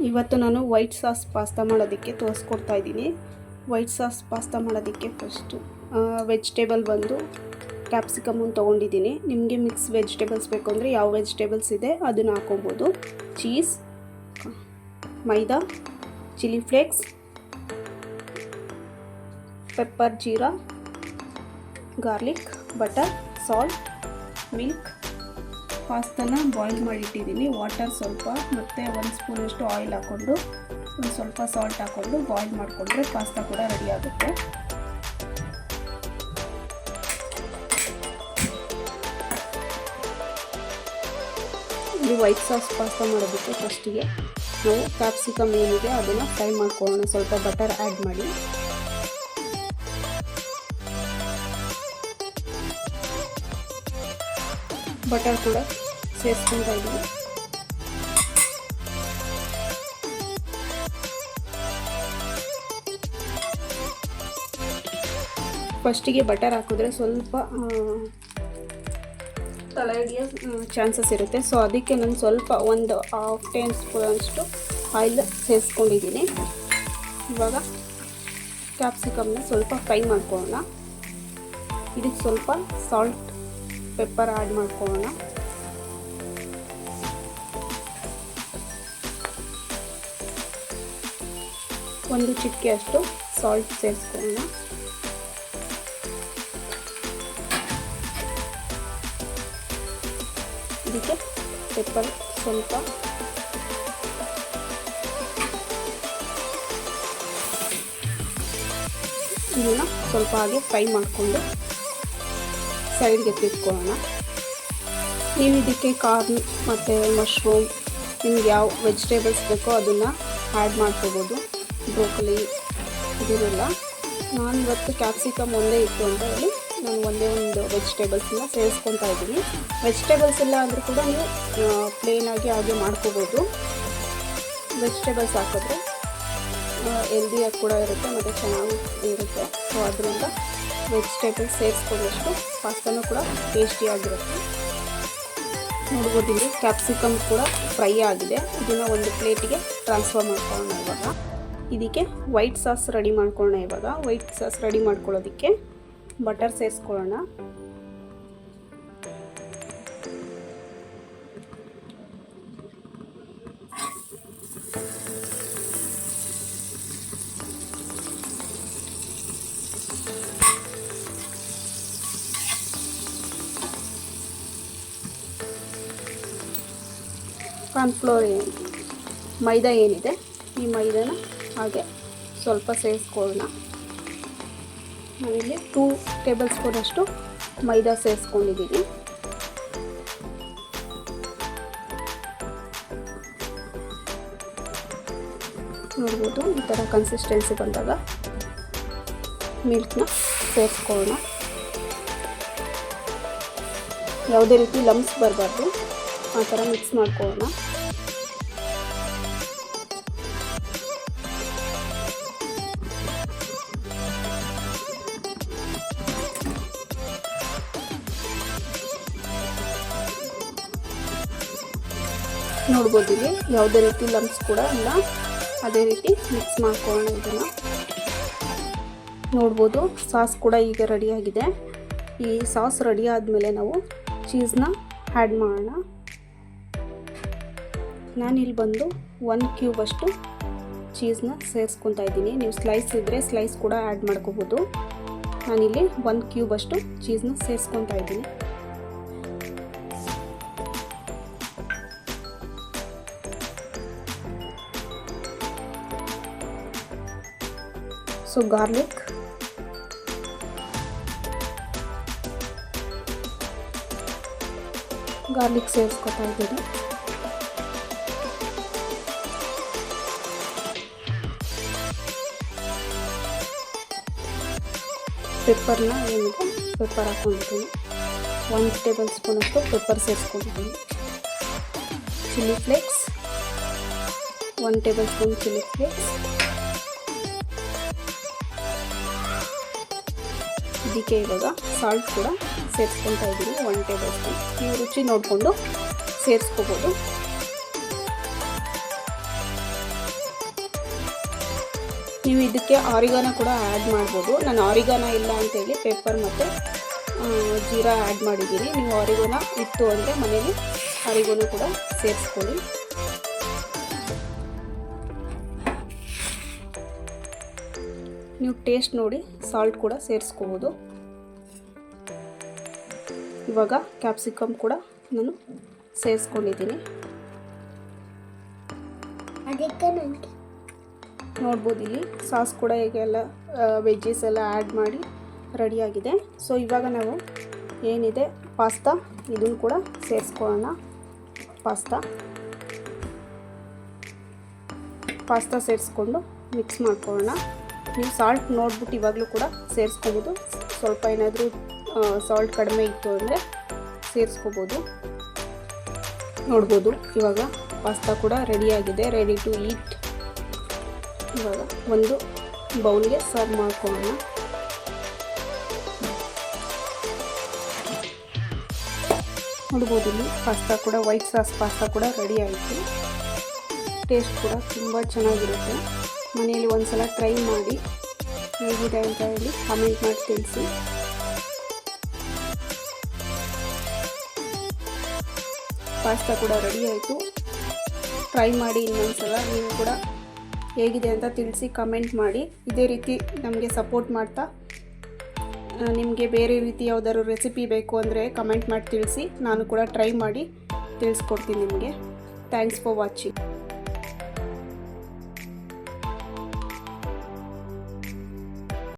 ಇವತ್ತು ನಾನು white sauce pasta ಮಾಡೋದಕ್ಕೆ ತೋರಿಸ್ಕೊಡ್ತಾ ಇದ್ದೀನಿ. ವೈಟ್ ಸಾಸ್ ಪಾಸ್ತಾ ಮಾಡೋದಕ್ಕೆ ಫಸ್ಟು ವೆಜಿಟೇಬಲ್ ಬಂದು ಕ್ಯಾಪ್ಸಿಕಮನ್ನು ತೊಗೊಂಡಿದ್ದೀನಿ. ನಿಮಗೆ ಮಿಕ್ಸ್ ವೆಜಿಟೇಬಲ್ಸ್ ಬೇಕು ಅಂದರೆ ಯಾವ ವೆಜಿಟೇಬಲ್ಸ್ ಇದೆ ಅದನ್ನು ಹಾಕೊಬೋದು. Cheese, maida, chilli flakes, pepper, jeera, garlic, butter, salt, milk. ಪಾಸ್ತಾನ ಬಾಯ್ಲ್ ಮಾಡಿಟ್ಟಿದ್ದೀನಿ. ವಾಟರ್ ಸ್ವಲ್ಪ ಮತ್ತು 1 ಸ್ಪೂನಷ್ಟು ಆಯಿಲ್ ಹಾಕ್ಕೊಂಡು ಒಂದು ಸ್ವಲ್ಪ ಸಾಲ್ಟ್ ಹಾಕ್ಕೊಂಡು ಬಾಯ್ಲ್ ಮಾಡಿಕೊಂಡ್ರೆ ಪಾಸ್ತಾ ಕೂಡ ರೆಡಿ ಆಗುತ್ತೆ. ಇಲ್ಲಿ ವೈಟ್ ಸಾಸ್ ಪಾಸ್ತಾ ಮಾಡೋದಕ್ಕೆ ಫಸ್ಟಿಗೆ ನಾವು ಕ್ಯಾಪ್ಸಿಕಮ್ ಏನಿದೆ ಅದನ್ನು ಫ್ರೈ ಮಾಡ್ಕೊಳ್ಳೋಣ. ಸ್ವಲ್ಪ ಬಟರ್ ಆ್ಯಡ್ ಮಾಡಿ ಬಟರ್ ಕೂಡ ಸೇರಿಸ್ಕೊಳ್ತಾ ಇದ್ದೀವಿ. ಫಸ್ಟಿಗೆ ಬಟರ್ ಹಾಕಿದ್ರೆ ಸ್ವಲ್ಪ ತಲೆ ಹಿಡಿಯೋ ಚಾನ್ಸಸ್ ಇರುತ್ತೆ. ಸೊ ಅದಕ್ಕೆ ನಾನು ಸ್ವಲ್ಪ ಒಂದು 1/2 ಟೇಬಲ್ ಸ್ಪೂನಷ್ಟು ಆಯಿಲ್ ಸೇರಿಸ್ಕೊಂಡಿದ್ದೀನಿ. ಇವಾಗ ಕ್ಯಾಪ್ಸಿಕಮ್ನ ಸ್ವಲ್ಪ ಫ್ರೈ ಮಾಡ್ಕೊಳ್ಳೋಣ. ಇದಕ್ಕೆ ಸ್ವಲ್ಪ ಸಾಲ್ಟ್, ಪೆಪ್ಪರ್ ಆ್ಯಡ್ ಮಾಡ್ಕೊಳ್ಳೋಣ. ಒಂದು ಚಿಟಿಕೆ ಅಷ್ಟು ಸಾಲ್ಟ್ ಸೇರಿಸ್ಕೊಳ್ಳೋಣ. ಇದಕ್ಕೆ ಪೆಪ್ಪರ್ ಸ್ವಲ್ಪ, ಇದನ್ನು ಸ್ವಲ್ಪ ಹಾಗೆ ಫ್ರೈ ಮಾಡಿಕೊಂಡು ಸೈಡ್ಗೆ ಎತ್ತಿಟ್ಕೊಳ್ಳೋಣ. ನೀವು ಇದಕ್ಕೆ ಕಾರ್ನ್ ಮತ್ತು ಮಶ್ರೂಮ್, ನಿಮ್ಗೆ ಯಾವ ವೆಜಿಟೇಬಲ್ಸ್ ಬೇಕೋ ಅದನ್ನು ಆ್ಯಡ್ ಮಾಡ್ಕೋಬೋದು. ಬ್ರೋಕೊಲಿ ಇದನ್ನೆಲ್ಲ. ನಾನು ಇವತ್ತು ಕ್ಯಾಪ್ಸಿಕಮ್ ಒಂದೇ ಇತ್ತು ಅಂತ ಹೇಳಿ ನಾನು ಒಂದೇ ಒಂದು ವೆಜಿಟೇಬಲ್ಸನ್ನ ಸೇರಿಸ್ಕೊತಾ ಇದ್ದೀನಿ. ವೆಜಿಟೇಬಲ್ಸ್ ಎಲ್ಲ ಅಂದರೂ ಕೂಡ ನೀವು ಪ್ಲೇನಾಗಿ ಹಾಗೆ ಮಾಡ್ಕೋಬೋದು. ವೆಜಿಟೇಬಲ್ಸ್ ಹಾಕಿದ್ರೆ ಹೆಲ್ದಿಯಾಗಿ ಕೂಡ ಇರುತ್ತೆ ಮತ್ತು ಚೆನ್ನಾಗಿ ಇರುತ್ತೆ. ಸೊ ಅದರಿಂದ ವೆಜಿಟೇಬಲ್ಸ್ ಸೇರಿಸ್ಕೊಂಡಷ್ಟು ಪಾಸ್ತಾನೂ ಕೂಡ ಟೇಸ್ಟಿಯಾಗಿರುತ್ತೆ. ನೋಡ್ಬೋದು, ಇಲ್ಲಿ ಕ್ಯಾಪ್ಸಿಕಮ್ ಕೂಡ ಫ್ರೈ ಆಗಿದೆ. ಇದನ್ನು ಒಂದು ಪ್ಲೇಟಿಗೆ ಟ್ರಾನ್ಸ್ಫರ್ ಮಾಡ್ಕೊಳ್ಳೋಣ. ಇವಾಗ ಇದಕ್ಕೆ ವೈಟ್ ಸಾಸ್ ರೆಡಿ ಮಾಡ್ಕೊಳ್ಳೋಣ. ಇವಾಗ ವೈಟ್ ಸಾಸ್ ರೆಡಿ ಮಾಡ್ಕೊಳ್ಳೋದಕ್ಕೆ ಬಟರ್ ಸೇರಿಸ್ಕೊಳ್ಳೋಣ. ಕಾರ್ನ್ಫ್ಲೋರ್ ಮೈದಾ ಏನಿದೆ ಈ ಮೈದಾನ ಹಾಗೆ ಸ್ವಲ್ಪ ಸೇರಿಸ್ಕೊಳ್ಳೋಣ. ನಾನಿಲ್ಲಿ 2 ಟೇಬಲ್ ಸ್ಪೂನಷ್ಟು ಮೈದಾ ಸೇರಿಸ್ಕೊಂಡಿದ್ದೀನಿ. ನೋಡ್ಬೋದು, ಈ ಥರ ಕನ್ಸಿಸ್ಟೆನ್ಸಿ ಬಂದಾಗ ಮಿಲ್ಕ್ನ ಸೇರಿಸ್ಕೊಳ್ಳೋಣ. ಯಾವುದೇ ರೀತಿ ಲಮ್ಸ್ ಬರಬಾರ್ದು, ಆ ಥರ ಮಿಕ್ಸ್ ಮಾಡ್ಕೊಳ್ಳೋಣ. ನೋಡ್ಬೋದು, ಇಲ್ಲಿ ಯಾವುದೇ ರೀತಿ ಲಮ್ಸ್ ಕೂಡ ಇಲ್ಲ. ಅದೇ ರೀತಿ ಮಿಕ್ಸ್ ಮಾಡ್ಕೊಳ್ಳೋಣ. ಇದನ್ನು ನೋಡ್ಬೋದು, ಸಾಸ್ ಕೂಡ ಈಗ ರೆಡಿಯಾಗಿದೆ. ಈ ಸಾಸ್ ರೆಡಿ ಆದಮೇಲೆ ನಾವು ಚೀಸ್ನ ಆ್ಯಡ್ ಮಾಡೋಣ. ನಾನಿಲ್ಲಿ ಬಂದು 1 ಕ್ಯೂಬ್ ಅಷ್ಟು ಚೀಸ್ನ ಸೇರಿಸ್ಕೊತಾ ಇದ್ದೀನಿ. ನೀವು ಸ್ಲೈಸ್ ಇದ್ದರೆ ಸ್ಲೈಸ್ ಕೂಡ ಆ್ಯಡ್ ಮಾಡ್ಕೋಬೋದು. ನಾನಿಲ್ಲಿ 1 ಕ್ಯೂಬ್ ಅಷ್ಟು ಚೀಸ್ನ ಸೇರಿಸ್ಕೊತಾ ಇದ್ದೀನಿ. ಸೊ ಗಾರ್ಲಿಕ್, ಸೇರಿಸ್ಕೊತಾ ಇದ್ದೀನಿ. ಪೆಪ್ಪರ್ನ ಏನಿದೆ ಪೆಪ್ಪರ್ ಹಾಕ್ಕೊಂಡಿದ್ದೀನಿ. 1 ಟೇಬಲ್ ಸ್ಪೂನಷ್ಟು ಪೆಪ್ಪರ್ ಸೇರಿಸ್ಕೊಂಡಿದ್ದೀನಿ. Chilli flakes 1 tablespoon chilli flakes. ಇದಕ್ಕೆ ಇವಾಗ ಸಾಲ್ಟ್ ಕೂಡ ಸೇರಿಸ್ಕೊತಾ ಇದ್ದೀನಿ 1 ಟೇಬಲ್ ಸ್ಪೂನ್. ನೀವು ರುಚಿ ನೋಡಿಕೊಂಡು ಸೇರಿಸ್ಕೋಬೋದು. ನೀವು ಇದಕ್ಕೆ ಆರಿಗಾನ ಕೂಡ ಆ್ಯಡ್ ಮಾಡ್ಬೋದು. ನಾನು ಆರಿಗಾನ ಇಲ್ಲ ಅಂತೇಳಿ ಪೆಪ್ಪರ್ ಮತ್ತು ಜೀರಾ ಆ್ಯಡ್ ಮಾಡಿದ್ದೀನಿ. ನೀವು ಆರಿಗೋನ ಇತ್ತು ಅಂದರೆ ಮನೇಲಿ ಆರಿಗೋನ ಕೂಡ ಸೇರಿಸ್ಕೊಳ್ಳಿ. ನೀವು ಟೇಸ್ಟ್ ನೋಡಿ ಸಾಲ್ಟ್ ಕೂಡ ಸೇರಿಸ್ಕೋಬೋದು. ಇವಾಗ ಕ್ಯಾಪ್ಸಿಕಮ್ ಕೂಡ ನಾನು ಸೇರಿಸ್ಕೊಂಡಿದ್ದೀನಿ. ನೋಡ್ಬೋದು ಇಲ್ಲಿ ಸಾಸ್ ಕೂಡ ಈಗೆಲ್ಲ ವೆಜ್ಜಸ್ ಎಲ್ಲ ಆ್ಯಡ್ ಮಾಡಿ ರೆಡಿಯಾಗಿದೆ. ಸೊ ಇವಾಗ ನಾವು ಏನಿದೆ ಪಾಸ್ತಾ ಇದನ್ನು ಕೂಡ ಸೇರಿಸ್ಕೊಳ್ಳೋಣ. ಪಾಸ್ತಾ ಸೇರಿಸ್ಕೊಂಡು ಮಿಕ್ಸ್ ಮಾಡ್ಕೊಳ್ಳೋಣ. ನೀವು ಸಾಲ್ಟ್ ನೋಡ್ಬಿಟ್ಟು ಇವಾಗಲೂ ಕೂಡ ಸೇರಿಸ್ಕೋಬೋದು. ಸ್ವಲ್ಪ ಏನಾದರೂ ಸಾಲ್ಟ್ ಕಡಿಮೆ ಇತ್ತು ಅಂದರೆ ಸೇರಿಸ್ಕೋಬೋದು. ನೋಡ್ಬೋದು ಇವಾಗ ಪಾಸ್ತಾ ಕೂಡ ರೆಡಿಯಾಗಿದೆ, ರೆಡಿ ಟು ಈಟ್. ಇವಾಗ ಒಂದು ಬೌಲ್ಗೆ ಸರ್ವ್ ಮಾಡ್ಕೊಳ್ಳೋಣ. ನೋಡ್ಬೋದು ಇಲ್ಲಿ ಪಾಸ್ತಾ ಕೂಡ ವೈಟ್ ಸಾಸ್ ಪಾಸ್ತಾ ಕೂಡ ರೆಡಿ ಆಯಿತು. ಟೇಸ್ಟ್ ಕೂಡ ತುಂಬ ಚೆನ್ನಾಗಿರುತ್ತೆ. ಮನೆಯಲ್ಲಿ ಒಂದು ಸಲ ಟ್ರೈ ಮಾಡಿ ಹೇಗಿದೆ ಅಂತ ಹೇಳಿ ಕಮೆಂಟ್ ಮಾಡಿ ತಿಳಿಸಿ. ಪಾಸ್ತಾ ಕೂಡ ರೆಡಿ ಆಯಿತು. ಟ್ರೈ ಮಾಡಿ ಇನ್ನೊಂದು ಸಲ ನೀವು ಕೂಡ ಹೇಗಿದೆ ಅಂತ ತಿಳಿಸಿ ಕಮೆಂಟ್ ಮಾಡಿ. ಇದೇ ರೀತಿ ನಮಗೆ ಸಪೋರ್ಟ್ ಮಾಡ್ತಾ ನಿಮಗೆ ಬೇರೆ ರೀತಿ ಯಾವುದಾದ್ರು ರೆಸಿಪಿ ಬೇಕು ಅಂದರೆ ಕಮೆಂಟ್ ಮಾಡಿ ತಿಳಿಸಿ. ನಾನು ಕೂಡ ಟ್ರೈ ಮಾಡಿ ತಿಳಿಸ್ಕೊಡ್ತೀನಿ ನಿಮಗೆ. Thanks for watching.